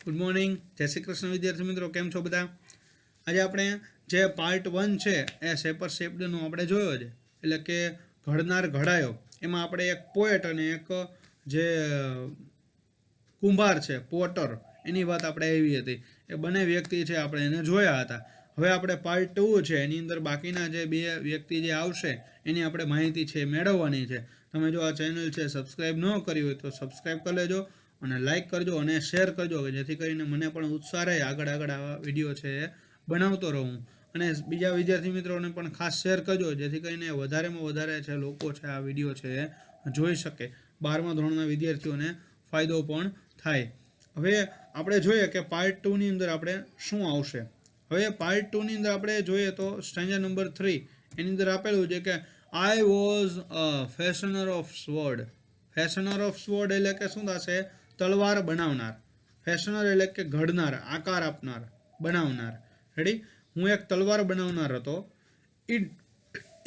Good morning जय श्री कृष्ण विद्यार्थी मित्रों केम छो बधा। आज આપણે જે પાર્ટ 1 છે એ શેપર શેપ્ડનો આપણે જોયો છે, એટલે કે ઘડનાર ઘડાયો. એમાં આપણે એક પોએટ અને એક જે કુંભાર છે પોટર એની વાત આપણે આવી હતી. એ બંને વ્યક્તિ છે આપણે એને જોયા હતા. હવે આપણે પાર્ટ 2 છે એની અંદર બાકીના જે બે વ્યક્તિ જે આવશે એની આપણે માહિતી છે મેળવવાની છે. તમે જો આ ચેનલ છે સબસ્ક્રાઈબ ન કરી હોય તો સબસ્ક્રાઈબ કરી લેજો અને લાઇક કરજો અને શેર કરજો, કે જેથી કરીને મને પણ ઉત્સાહ રહે આગળ આવા વિડીયો છે એ બનાવતો રહું. અને બીજા વિદ્યાર્થી મિત્રોને પણ ખાસ શેર કરજો, જેથી કરીને વધારેમાં વધારે છે લોકો છે આ વિડીયો છે એ જોઈ શકે. 12મા ધોરણના વિદ્યાર્થીઓને ફાયદો પણ થાય. હવે આપણે જોઈએ કે પાર્ટ 2ની અંદર આપણે શું આવશે. હવે પાર્ટ 2ની અંદર આપણે જોઈએ તો સ્ટેન્જા નંબર 3 એની અંદર આપેલું છે કે I was a fashioner of sword. Fashioner of sword એટલે કે શું થશે? તલવાર બનાવનાર. ફેશનર એટલે કે ઘડનાર, આકાર આપનાર, બનાવનાર. રેડી? હું એક તલવાર બનાવનાર હતો.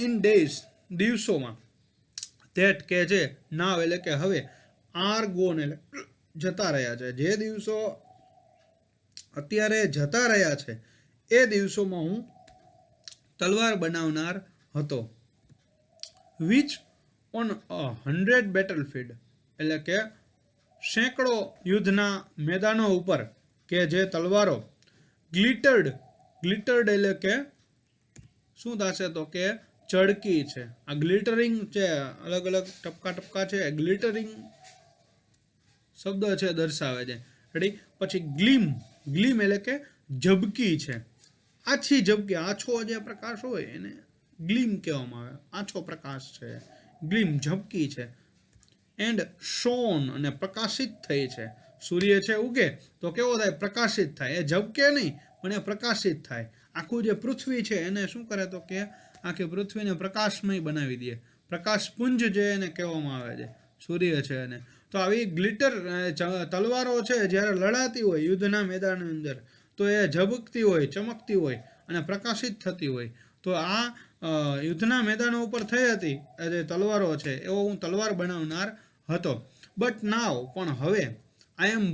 ઇન ડેઝ, દિવસોમાં. ધેટ કે જે, નાવ એટલે કે હવે, આર ગોન એટલે જતા રહ્યા છે. જે દિવસો અત્યારે જતા રહ્યા છે એ દિવસોમાં હું તલવાર બનાવનાર હતો. વિચ ઓન 100 બેટલફીલ્ડ એટલે કે સેંકડો યુદ્ધના મેદાનો ઉપર કે જે તલવારો ગ્લિટર્ડ એટલે કે શું થશે તો કે ચળકી છે. આ ગ્લિટરિંગ છે, અલગ અલગ ટપકા છે, ગ્લિટરિંગ શબ્દ છે દર્શાવે છે. રેડી? પછી ગ્લીમ એટલે કે ઝબકી છે. આછી ઝબકી, આછો જે પ્રકાશ હોય એને ગ્લીમ કહેવામાં આવે. આછો પ્રકાશ છે, ગ્લીમ ઝબકી છે. એન્ડ શોન અને પ્રકાશિત થઈ છે. સૂર્ય છે ઉગે તો કેવો થાય? પ્રકાશિત થાય. એ ઝબકે નહીં પણ એ પ્રકાશિત થાય. આખું જે પૃથ્વી છે એને શું કરે તો કે આખી પૃથ્વીને પ્રકાશમય બનાવી દે. પ્રકાશપુંજ જે એને કહેવામાં આવે છે, સૂર્ય છે એને. તો આવી ગ્લિટર તલવારો છે જ્યારે લડાતી હોય યુદ્ધના મેદાનની અંદર, તો એ ઝબકતી હોય, ચમકતી હોય અને પ્રકાશિત થતી હોય. તો આ યુદ્ધના મેદાનો ઉપર થઈ હતી જે તલવારો છે એવો હું તલવાર બનાવનાર હતો. બટ નાવ, પણ હવે, આઈ એમ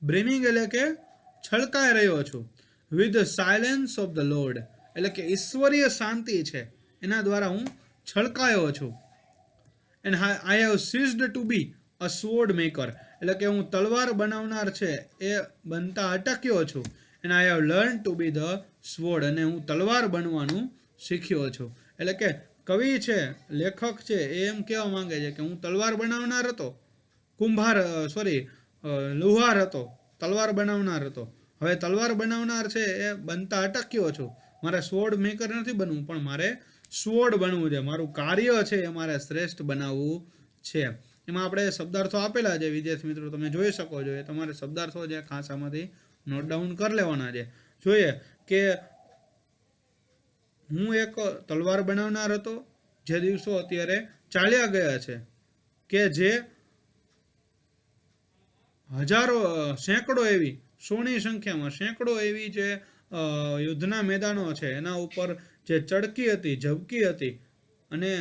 બ્રિમિંગ એટલે કે છલકાઈ રહ્યો છું. With the silence of the lord એટલે કે ઈશ્વરીય શાંતિ છે એના દ્વારા હું છલકાયો છું. And I have ceased to be a sword maker એટલે કે હું તલવાર બનાવનાર છે એ બનતા અટક્યો છું. And I have learn to be the sword અને હું તલવાર બનવાનું શીખ્યો છું. એટલે કે કવિ છે, લેખક છે, એ એમ કહેવા માંગે છે કે હું તલવાર બનાવનાર હતો, લુહાર હતો, તલવાર બનાવનાર હતો. હવે તલવાર બનાવનાર છે એ બનતા અટક્યો છું. મારે સ્વોર્ડ મેકર નથી બનવું, પણ મારે સ્વોર્ડ બનવું છે. મારું કાર્ય છે એ મારે શ્રેષ્ઠ બનાવવું છે. એમાં આપણે શબ્દાર્થો આપેલા છે વિદ્યાર્થી મિત્રો, તમે જોઈ શકો છો. એ તમારે શબ્દાર્થો છે ખાસ આમાંથી નોટ ડાઉન કરી લેવાના છે. જોઈએ કે હું એક તલવાર બનાવનાર હતો જે દિવસો અત્યારે ચાલ્યા ગયા છે, કે જે સેંકડો એવી, સોની સંખ્યામાં સેંકડો એવી જે યુદ્ધના મેદાનો છે એના ઉપર જે ચળકી હતી, ઝબકી હતી અને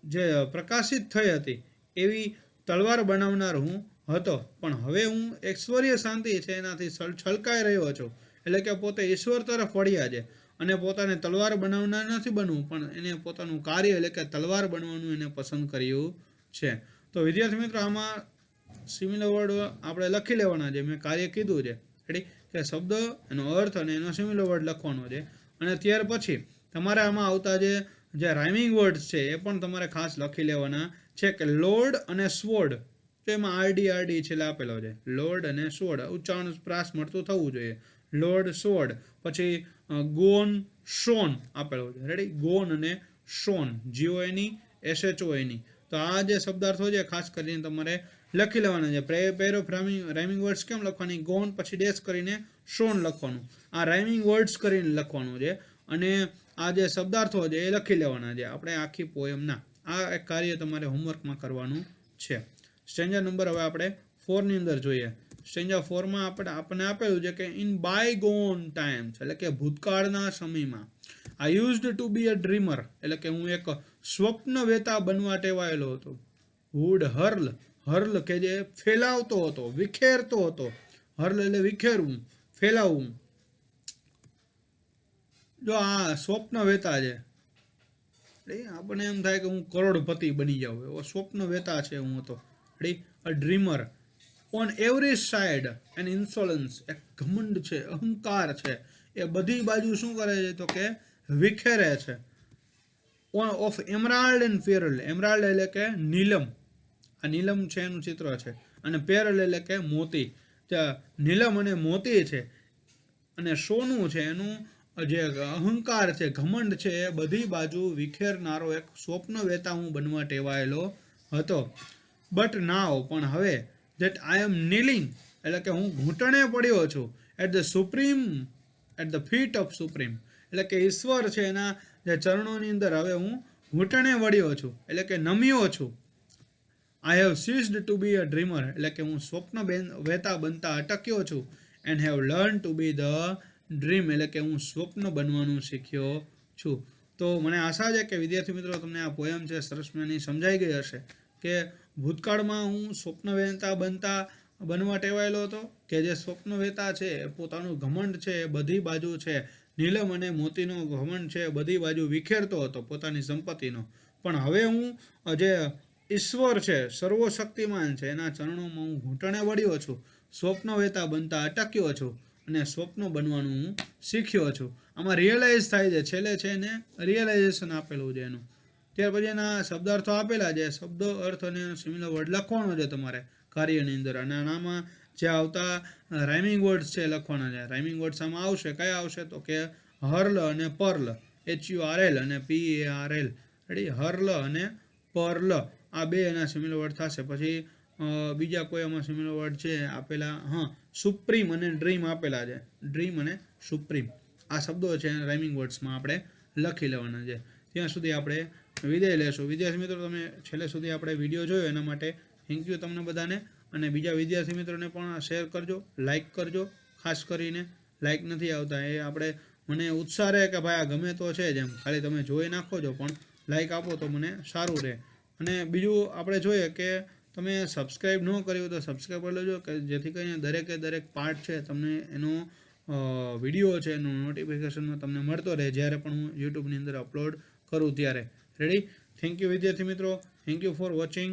જે પ્રકાશિત થઈ હતી એવી તલવાર બનાવનાર હું હતો. પણ હવે હું ઈશ્વરીય શાંતિ છે એનાથી છલકાઈ રહ્યો છું. એટલે કે પોતે ઈશ્વર તરફ વળ્યા છે અને પોતાને તલવાર બનાવનાર નથી બનવું, પણ એને પોતાનું કાર્ય એટલે કે તલવાર બનવાનું એને પસંદ કર્યું છે. તો વિદ્યાર્થી મિત્રો, આમાં સિમિલર વર્ડ આપણે લખી લેવાના છે. મેં કાર્ય કીધું છે. રેડી? કે શબ્દ, એનો અર્થ અને એનો સિમિલર વર્ડ લખવાનો છે. અને ત્યાર પછી તમારે આમાં આવતા જે રાઇમિંગ વર્ડ્સ છે એ પણ તમારે ખાસ લખી લેવાના છે. કે લોર્ડ અને સ્વોર્ડ, તો એમાં આરડી છેલ્લે આપેલો છે. લોર્ડ અને સ્વોર્ડ ઉચ્ચારણ પ્રાસ મળતું થવું જોઈએ. Lord, sword. પછી ગોન, શોન આપેલો છે. રેડી? ગોન અને શોન, GONE, SHONE. તો આ જે શબ્દાર્થો છે ખાસ કરીને તમારે લખી લેવાના છે. પેર ઓફ રાઇમિંગ વર્ડ્સ કેમ લખવાની? ગોન પછી ડેશ કરીને શોન લખવાનું. આ રાઇમિંગ વર્ડ્સ કરીને લખવાનું છે. અને આ જે શબ્દાર્થો છે એ લખી લેવાના છે આપણે આખી પોએમના. આ એક કાર્ય તમારે હોમવર્કમાં કરવાનું છે. સ્ટેન્જા નંબર હવે આપણે 4ની અંદર જોઈએ. સ્ટેન્જા 4માં આપણને આપેલું છે કે ઇન બાયગોન ટાઈમ્સ એટલે કે ભૂતકાળના સમયમાં. I used to be a dreamer એટલે કે હું એક સ્વપ્ન વેતા બનવા ટેવાયેલો હતો. વુડ હર્લ કે જે ફેલાવતો હતો, વિખેરતો હતો. હર્લ એટલે વિખેરવું, ફેલાવવું. જો આ સ્વપ્ન વેતા છે, આપણને એમ થાય કે હું કરોડપતિ બની જાઉં, એવો સ્વપ્ન વેતા છે હું તો. A dreamer on every side an insolence, એક ઘમંડ છે, અહંકાર છે, એ બધી બાજુ શું કરે છે તો કે વિખેરે છે. ઓફ એમરાલ્ડ એન્ડ પેરલ, એમરાલ્ડ એટલે કે નીલમ, આ નીલમ છે એનું ચિત્ર છે, અને પેરલ એટલે કે મોતી. નીલમ અને મોતી છે, અને સોનું છે એનું જે અહંકાર છે, ઘમંડ છે, એ બધી બાજુ વિખેરનારો એક સ્વપ્ન વેતા હું બનવા ટેવાયેલો હતો. બટ નાવ, પણ હવે, ધેટ આઈ એમ નીલિંગ, એટલે કે હું ઘૂંટણે પડ્યો છું, at the supreme, at the feet of supreme, એટલે કે ઈશ્વર છે એના જે ચરણોની અંદર હવે હું ઘૂંટણે વળ્યો છું, એટલે કે નમ્યો છું. I have ceased to be a dreamer, એટલે કે હું સ્વપ્ન વેતા બનતા અટક્યો છું. And have learn to be the dream, એટલે કે હું સ્વપ્ન બનવાનું શીખ્યો છું. તો મને આશા છે કે વિદ્યાર્થી મિત્રો તમને આ પોયમ છે સરસ મજાની સમજાઈ ગઈ હશે, કે ભૂતકાળમાં હું સ્વપ્ન વેતા બનવા ટેવાયેલો હતો, કે જે સ્વપ્ન વેતા છે પોતાનું ઘમંડ છે એ બધી બાજુ છે, નીલમ અને મોતીનો ઘમંડ છે બધી બાજુ વિખેરતો હતો પોતાની સંપત્તિનો. પણ હવે હું જે ઈશ્વર છે, સર્વશક્તિમાન છે, એના ચરણોમાં હું ઘૂંટણે વળ્યો છું, સ્વપ્ન વેતા બનતા અટક્યો છું, અને સ્વપ્ન બનવાનું હું શીખ્યો છું. આમાં રિયલાઇઝ થાય છે, છેલ્લે છે એને રિયલાઇઝેશન આપેલું છે એનું. ત્યાર પછી એના શબ્દાર્થો આપેલા છે, શબ્દ અર્થ અને સિમિલર વર્ડ લખવાનો છે તમારે કાર્યની અંદર, અને આનામાં જે આવતા રાઇમિંગ વર્ડ્સ છે લખવાના છે. રાઇમિંગ વર્ડ્સ આમાં આવશે, કયા આવશે તો કે હર્લ અને પર્લ, HURL અને PARL, રેડી, હર્લ અને પર્લ, આ બે એના સિમિલર વર્ડ થશે. પછી બીજા કોઈ આમાં સિમિલર વર્ડ છે આપેલા, સુપ્રીમ અને ડ્રીમ આપેલા છે, ડ્રીમ અને સુપ્રીમ, આ શબ્દો છે રાઇમિંગ વર્ડ્સમાં આપણે લખી લેવાના છે. ત્યાં સુધી આપણે વિદાય લેશું. વિદ્યાર્થી મિત્રો તમે છેલ્લે સુધી આપણે વિડીયો જોયો એના માટે થેન્ક યુ તમને બધાને, અને બીજા વિદ્યાર્થી મિત્રોને પણ શેર કરજો, લાઇક કરજો. ખાસ કરીને લાઇક નથી આવતા, એ આપણે મને ઉત્સાહ રહે કે ભાઈ આ ગમે તો છે જ, એમ ખાલી તમે જોઈ નાખો છો પણ લાઇક આપો તો મને સારું રહે. અને બીજું આપણે જોઈએ કે તમે સબસ્ક્રાઈબ ન કર્યું તો સબસ્ક્રાઈબ કરી લેજો, કે જેથી કરીને દરેકે દરેક પાર્ટ છે તમને એનો વિડીયો છે એનું નોટિફિકેશનમાં તમને મળતો રહે જ્યારે પણ હું યુટ્યુબની અંદર અપલોડ કરું ત્યારે. રેડી, થેન્ક યુ વિદ્યાર્થી મિત્રો, થેન્ક યુ ફોર વોચિંગ.